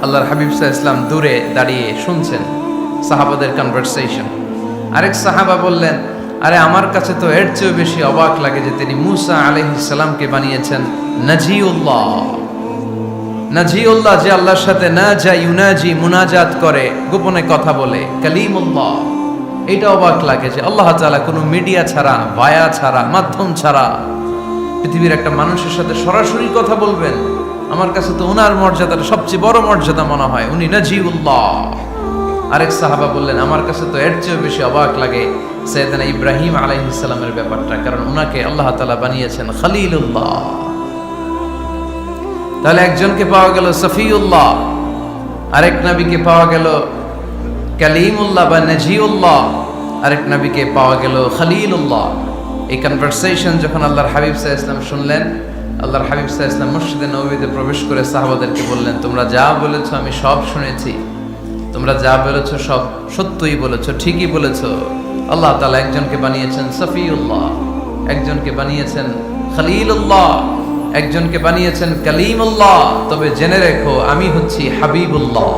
আল্লাহর হাবিব সাল্লাল্লাহু আলাইহি ওয়াসাল্লাম দূরে দাঁড়িয়ে শুনছেন সাহাবাদের কনভারসেশন। আরেক সাহাবা বললেন, আরে আমার কাছে তো এর চেয়েও বেশি অবাক লাগে যে তিনি মুসা আলাইহিস সালামকে বানিয়েছেন নাজিউল্লাহ। নাজিউল্লাহ, যে আল্লাহর সাথে না যা ইউনাজি মুনাজাত করে, গোপনে কথা বলে, কালিমুল্লাহ। এটা অবাক লাগে যে আল্লাহ তাআলা কোনো মিডিয়া ছাড়া, ভায়া ছাড়া, মাধ্যম ছাড়া পৃথিবীর একটা মানুষের সাথে সরাসরি কথা বলবেন। আমার কাছে তো ওনার মর্যাদাটা সবচেয়ে বড় মর্যাদা মনে হয়, উনি নাজিউল্লাহ। আরেক সাহাবা বললেন, আমার কাছে তো এর চেয়েও বেশি অবাক লাগে সাইয়েদনা ইব্রাহিম আলাইহিস সালামের ব্যাপারটা, কারণ ওনাকে আল্লাহ তাআলা বানিয়েছেন খলিলুল্লাহ। তাহলে একজনকে পাওয়া গেল সফিউল্লাহ, আরেক নবীকে পাওয়া গেল কালিমুল্লাহ বা নাজিউল্লাহ, আরেক নবীকে পাওয়া গেল খলিলুল্লাহ। এই কনভারসেশন যখন আল্লাহর হাবিব সাল্লাল্লাহু আলাইহি ওয়াসাল্লাম শুনলেন, আল্লাহর হাবিব সাল্লাল্লাহু আলাইহি ওয়াসাল্লাম মসজিদে নববীতে প্রবেশ করে সাহাবাদেরকে বললেন, তোমরা যা বলেছো আমি সব শুনেছি, তোমরা যা বলেছো সব সত্যই বলেছো, ঠিকই বলেছো। আল্লাহ তাআলা একজনকে বানিয়েছেন সফিউল্লাহ, একজনকে বানিয়েছেন খলিলুল্লাহ, একজনকে বানিয়েছেন কালিমুল্লাহ। তবে জেনে রেখো, আমি হচ্ছি হাবিবুল্লাহ।